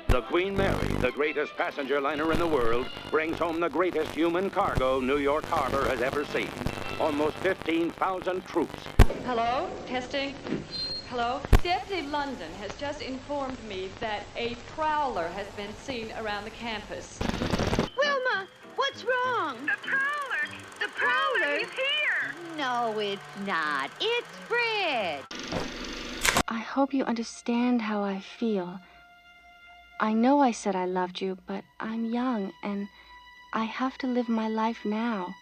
The Queen Mary, the greatest passenger liner in the world, brings home the greatest human cargo New York Harbor has ever seen. Almost 15,000 troops. Hello? Testing? Hello? Deputy London has just informed me that a prowler has been seen around the campus. Wilma, what's wrong? The Prowler! The Prowler is here! No, it's not. It's Fred. I hope you understand how I feel. I know I said I loved you, but I'm young, and I have to live my life now.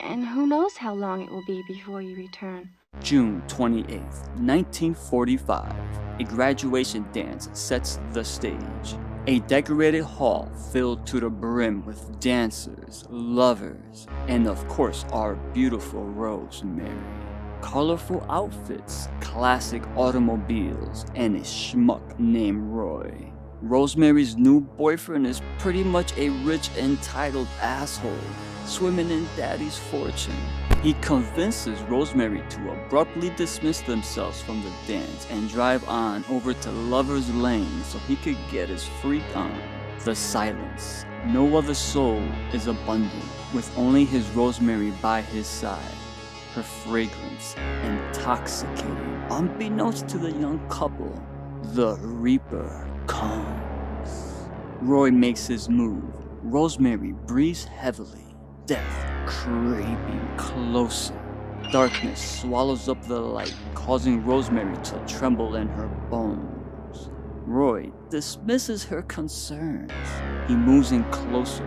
And who knows how long it will be before you return. June 28th, 1945. A graduation dance sets the stage. A decorated hall filled to the brim with dancers, lovers, and of course our beautiful Rosemary. Colorful outfits, classic automobiles, and a schmuck named Roy. Rosemary's new boyfriend is pretty much a rich, entitled asshole, swimming in daddy's fortune. He convinces Rosemary to abruptly dismiss themselves from the dance and drive on over to Lover's Lane so he could get his freak on. The silence. No other soul is abundant, with only his Rosemary by his side. Her fragrance intoxicating. Unbeknownst to the young couple, the Reaper comes. Roy makes his move. Rosemary breathes heavily. Death creeping closer. Darkness swallows up the light, causing Rosemary to tremble in her bones. Roy dismisses her concerns. He moves in closer,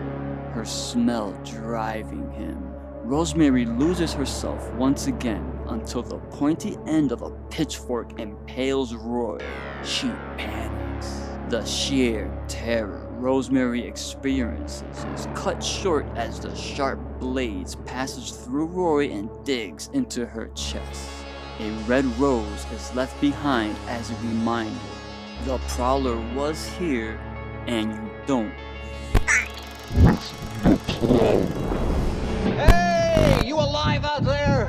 her smell driving him. Rosemary loses herself once again until the pointy end of a pitchfork impales Roy. She panics. The sheer terror Rosemary experiences is cut short as the sharp blades passes through Roy and digs into her chest. A red rose is left behind as a reminder. The Prowler was here, and you don't. Hey, you alive out there?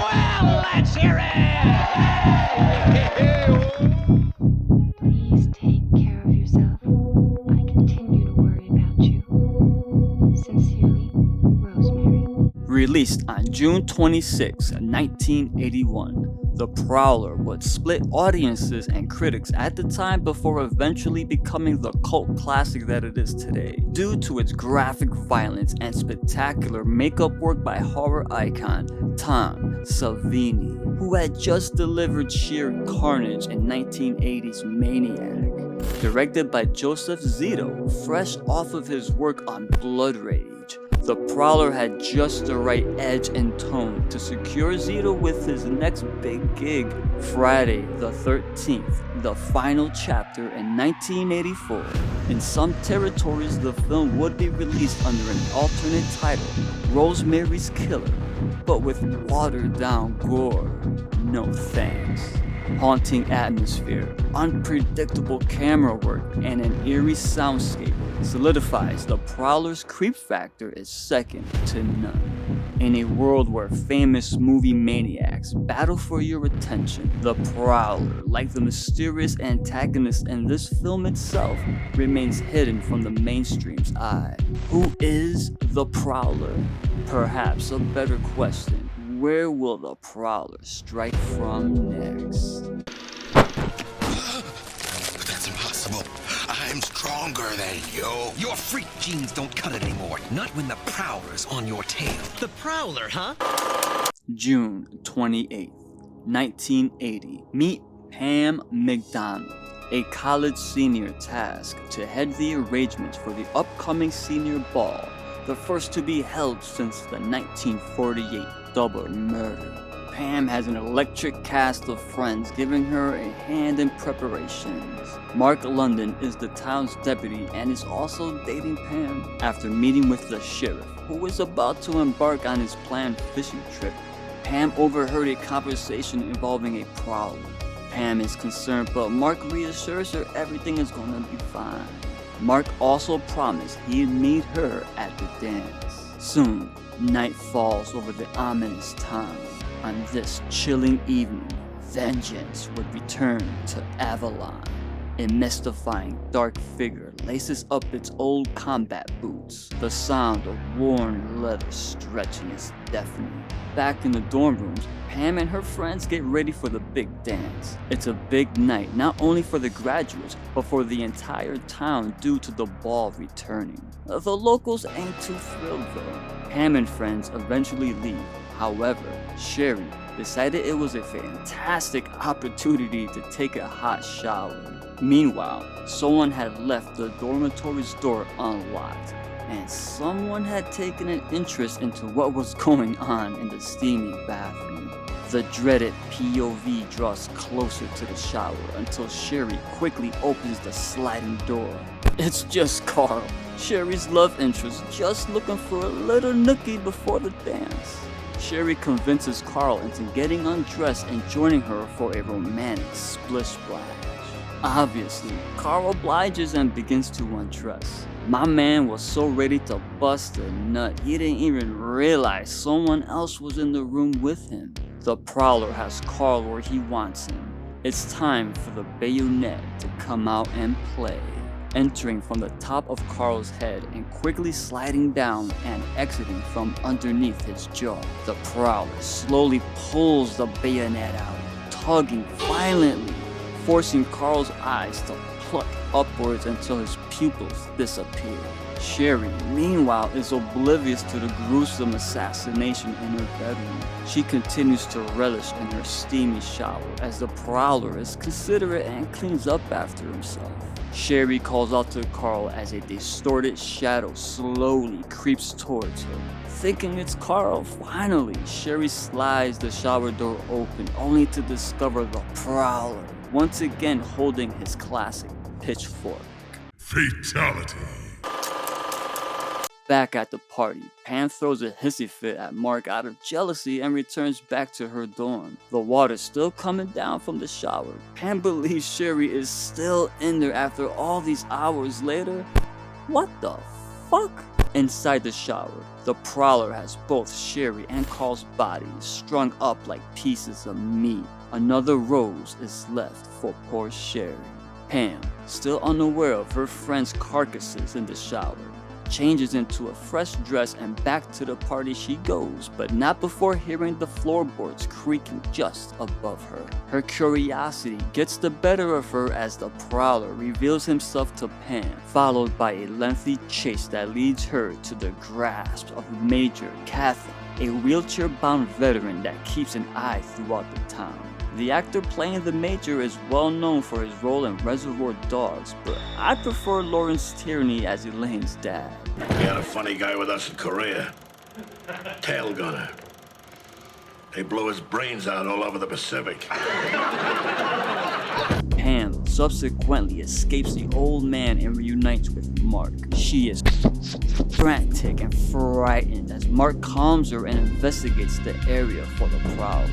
Well, let's hear it! Please take care of yourself. I continue to worry about you. Sincerely, Rosemary. Released on June 26, 1981, The Prowler would split audiences and critics at the time before eventually becoming the cult classic that it is today, due to its graphic violence and spectacular makeup work by horror icon Tom Savini, who had just delivered sheer carnage in 1980's Maniac. Directed by Joseph Zito, fresh off of his work on Blood Rage, The Prowler had just the right edge and tone to secure Zito with his next big gig, Friday the 13th, the final chapter in 1984. In some territories, the film would be released under an alternate title, Rosemary's Killer, but with watered-down gore. No thanks. Haunting atmosphere, unpredictable camera work, and an eerie soundscape solidifies The Prowler's creep factor is second to none. In a world where famous movie maniacs battle for your attention, The Prowler, like the mysterious antagonist in this film itself, remains hidden from the mainstream's eye. Who is The Prowler? Perhaps a better question. Where will the Prowler strike from next? That's impossible. I'm stronger than you. Your freak genes don't cut it anymore. Not when the Prowler's on your tail. The Prowler, huh? June 28th, 1980. Meet Pam McDonald, a college senior tasked to head the arrangements for the upcoming senior ball, the first to be held since the 1948 double murder. Pam has an electric cast of friends giving her a hand in preparations. Mark London is the town's deputy and is also dating Pam after meeting with the sheriff, who is about to embark on his planned fishing trip. Pam overheard a conversation involving a prowler. Pam is concerned, but Mark reassures her everything is gonna be fine. Mark also promised he'd meet her at the dance. Soon, night falls over the ominous town. On this chilling evening, vengeance would return to Avalon. A mystifying dark figure laces up its old combat boots. The sound of worn leather stretching is deafening. Back in the dorm rooms, Pam and her friends get ready for the big dance. It's a big night, not only for the graduates, but for the entire town due to the ball returning. The locals ain't too thrilled though. Pam and friends eventually leave. However, Sherry decided it was a fantastic opportunity to take a hot shower. Meanwhile, someone had left the dormitory's door unlocked, and someone had taken an interest into what was going on in the steamy bathroom. The dreaded POV draws closer to the shower until Sherry quickly opens the sliding door. It's just Carl, Sherry's love interest, just looking for a little nookie before the dance. Sherry convinces Carl into getting undressed and joining her for a romantic splish splash. Obviously, Carl obliges and begins to undress. My man was so ready to bust a nut, he didn't even realize someone else was in the room with him. The Prowler has Carl where he wants him. It's time for the bayonet to come out and play. Entering from the top of Carl's head and quickly sliding down and exiting from underneath his jaw, the Prowler slowly pulls the bayonet out, tugging violently, forcing Carl's eyes to pluck upwards until his pupils disappear. Sherry, meanwhile, is oblivious to the gruesome assassination in her bedroom. She continues to relish in her steamy shower as the Prowler is considerate and cleans up after himself. Sherry calls out to Carl as a distorted shadow slowly creeps towards her. Thinking it's Carl, finally, Sherry slides the shower door open only to discover the Prowler, once again holding his classic pitchfork. Fatality. Back at the party, Pam throws a hissy fit at Mark out of jealousy and returns back to her dorm. The water's still coming down from the shower. Pam believes Sherry is still in there after all these hours later. What the fuck? Inside the shower, the Prowler has both Sherry and Carl's bodies strung up like pieces of meat. Another rose is left for poor Sherry. Pam, still unaware of her friends' carcasses in the shower, changes into a fresh dress and back to the party she goes, but not before hearing the floorboards creaking just above her. Her curiosity gets the better of her as the Prowler reveals himself to Pam, followed by a lengthy chase that leads her to the grasp of Major Catherine, a wheelchair-bound veteran that keeps an eye throughout the town. The actor playing the Major is well known for his role in Reservoir Dogs, but I prefer Lawrence Tierney as Elaine's dad. We had a funny guy with us in Korea. Tail gunner. They blew his brains out all over the Pacific. Pam subsequently escapes the old man and reunites with Mark. She is frantic and frightened as Mark calms her and investigates the area for the Prowler.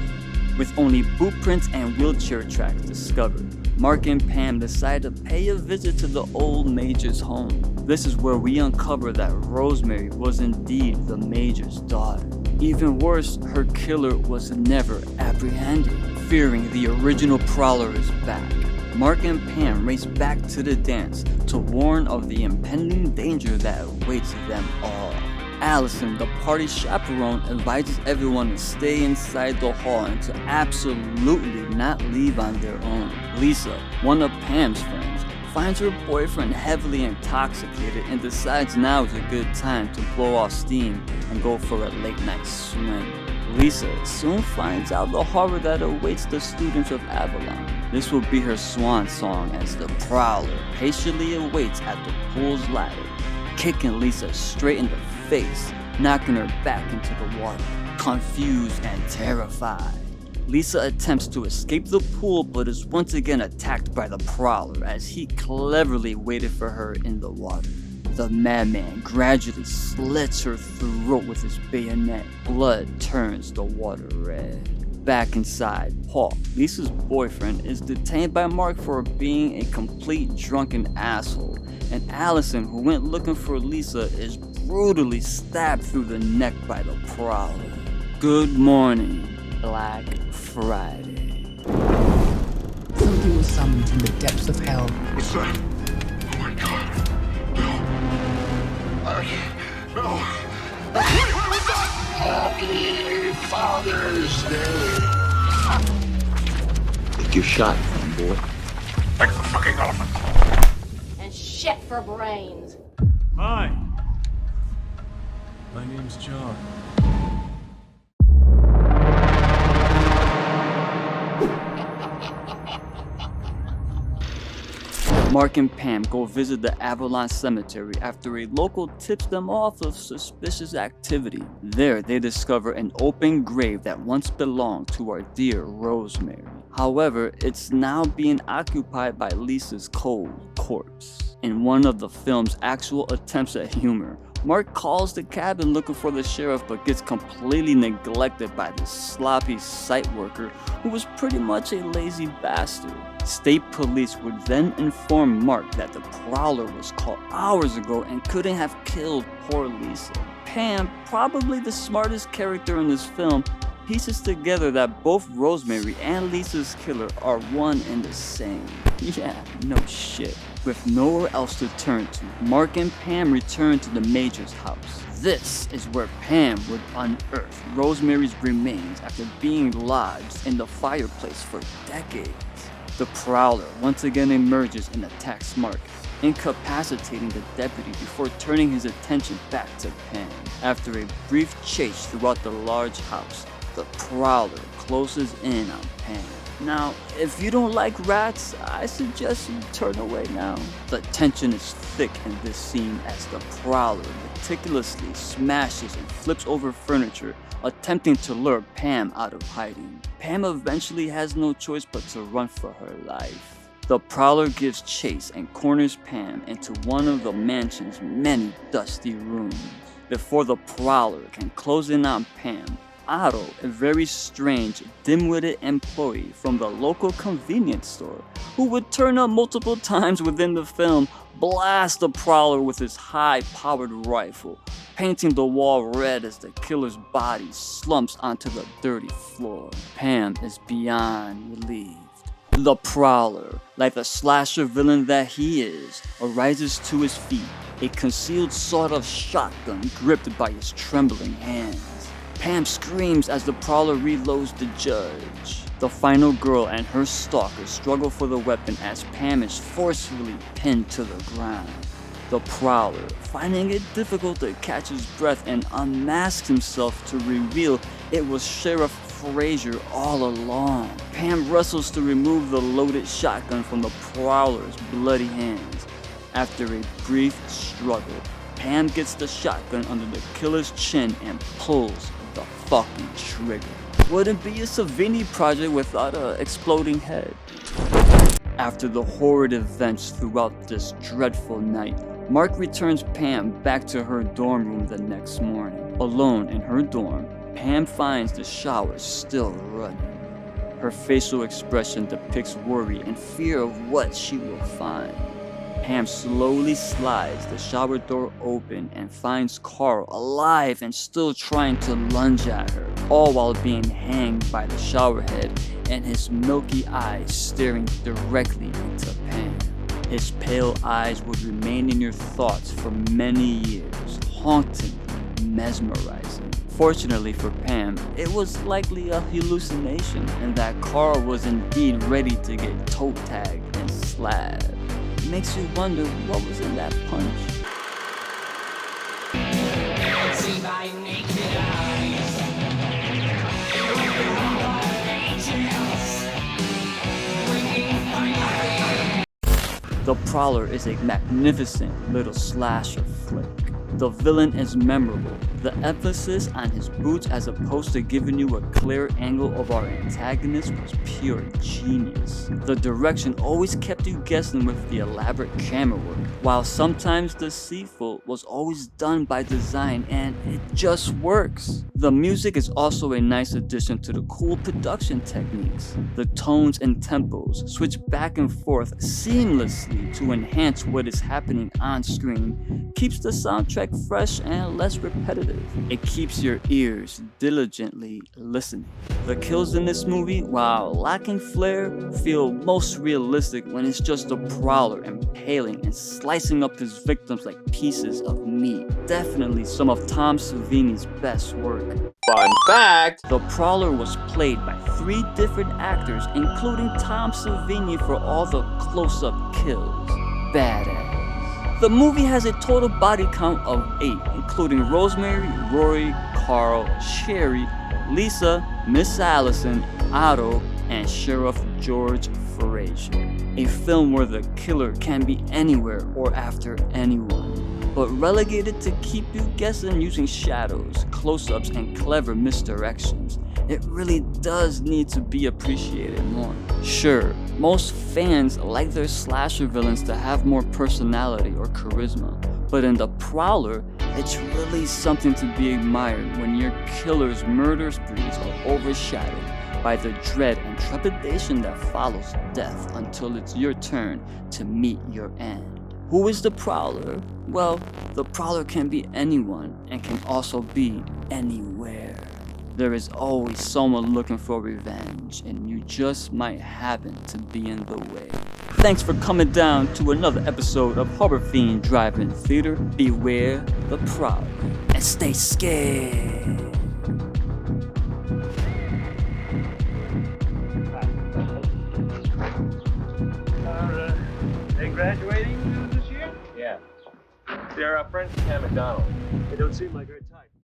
With only boot prints and wheelchair tracks discovered, Mark and Pam decide to pay a visit to the old Major's home. This is where we uncover that Rosemary was indeed the Major's daughter. Even worse, her killer was never apprehended. Fearing the original Prowler is back, Mark and Pam race back to the dance to warn of the impending danger that awaits them all. Allison, the party chaperone, advises everyone to stay inside the hall and to absolutely not leave on their own. Lisa, one of Pam's friends, finds her boyfriend heavily intoxicated and decides now is a good time to blow off steam and go for a late night swing. Lisa soon finds out the horror that awaits the students of Avalon. This will be her swan song as the Prowler patiently awaits at the pool's ladder, kicking Lisa straight in the face, knocking her back into the water. Confused and terrified, Lisa attempts to escape the pool but is once again attacked by the Prowler as he cleverly waited for her in the water. The madman gradually slits her throat with his bayonet. Blood turns the water red. Back inside, Paul, Lisa's boyfriend, is detained by Mark for being a complete drunken asshole, and Allison, who went looking for Lisa, is brutally stabbed through the neck by the Prowler. Good morning, Black Friday. Something was summoned from the depths of hell. What's that? Oh my God. No. No. Wait, what was that? Happy Father's Day. Take your shot, boy. Like the fucking elephant. And shit for brains. Hi. My name's John. Mark and Pam go visit the Avalon Cemetery after a local tips them off of suspicious activity. There, they discover an open grave that once belonged to our dear Rosemary. However, it's now being occupied by Lisa's cold corpse. In one of the film's actual attempts at humor, Mark calls the cabin looking for the sheriff but gets completely neglected by this sloppy site worker who was pretty much a lazy bastard. State police would then inform Mark that the Prowler was caught hours ago and couldn't have killed poor Lisa. Pam, probably the smartest character in this film, pieces together that both Rosemary and Lisa's killer are one and the same. Yeah, no shit. With nowhere else to turn to, Mark and Pam return to the Major's house. This is where Pam would unearth Rosemary's remains after being lodged in the fireplace for decades. The Prowler once again emerges and attacks Mark, incapacitating the deputy before turning his attention back to Pam. After a brief chase throughout the large house, the Prowler closes in on Pam. Now, if you don't like rats, I suggest you turn away now. The tension is thick in this scene as the Prowler meticulously smashes and flips over furniture, attempting to lure Pam out of hiding. Pam eventually has no choice but to run for her life. The Prowler gives chase and corners Pam into one of the mansion's many dusty rooms. Before the Prowler can close in on Pam, Otto, a very strange, dim-witted employee from the local convenience store, who would turn up multiple times within the film, blasts the Prowler with his high-powered rifle, painting the wall red as the killer's body slumps onto the dirty floor. Pam is beyond relieved. The Prowler, like the slasher villain that he is, arises to his feet, a concealed sawed-off shotgun gripped by his trembling hands. Pam screams as the Prowler reloads the judge. The final girl and her stalker struggle for the weapon as Pam is forcefully pinned to the ground. The Prowler, finding it difficult to catch his breath and unmasks himself to reveal it was Sheriff Frazier all along. Pam wrestles to remove the loaded shotgun from the Prowler's bloody hands. After a brief struggle, Pam gets the shotgun under the killer's chin and pulls the fucking trigger. Wouldn't be a Savini project without an exploding head. After the horrid events throughout this dreadful night, Mark returns Pam back to her dorm room the next morning. Alone in her dorm, Pam finds the shower still running. Her facial expression depicts worry and fear of what she will find. Pam slowly slides the shower door open and finds Carl alive and still trying to lunge at her, all while being hanged by the shower head and his milky eyes staring directly into Pam. His pale eyes would remain in your thoughts for many years, haunting, mesmerizing. Fortunately for Pam, it was likely a hallucination and that Carl was indeed ready to get toe tagged and slabbed. Makes you wonder what was in that punch. See my naked eyes. The Prowler is a magnificent little slasher flick. The villain is memorable. The emphasis on his boots as opposed to giving you a clear angle of our antagonist was pure genius. The direction always kept you guessing with the elaborate camera work, while sometimes deceitful was always done by design and it just works. The music is also a nice addition to the cool production techniques. The tones and tempos switch back and forth seamlessly to enhance what is happening on screen, keeps the soundtrack aspect fresh and less repetitive. It keeps your ears diligently listening. The kills in this movie, while lacking flair, feel most realistic when it's just the Prowler impaling and slicing up his victims like pieces of meat. Definitely some of Tom Savini's best work. Fun fact! The Prowler was played by 3 different actors, including Tom Savini for all the close-up kills. Badass. The movie has a total body count of 8, including Rosemary, Rory, Carl, Sherry, Lisa, Miss Allison, Otto, and Sheriff George Frazier. A film where the killer can be anywhere or after anyone, but relegated to keep you guessing using shadows, close-ups, and clever misdirections. It really does need to be appreciated more. Sure, most fans like their slasher villains to have more personality or charisma, but in The Prowler, it's really something to be admired when your killer's murder sprees are overshadowed by the dread and trepidation that follows death until it's your turn to meet your end. Who is the Prowler? Well, the Prowler can be anyone and can also be anywhere. There is always someone looking for revenge, and you just might happen to be in the way. Thanks for coming down to another episode of Horror Fiend Drive-In Theater. Beware the Prowler, and stay scared. They graduating this year? Yeah. They're friends with Cam McDonald. They don't seem like her type.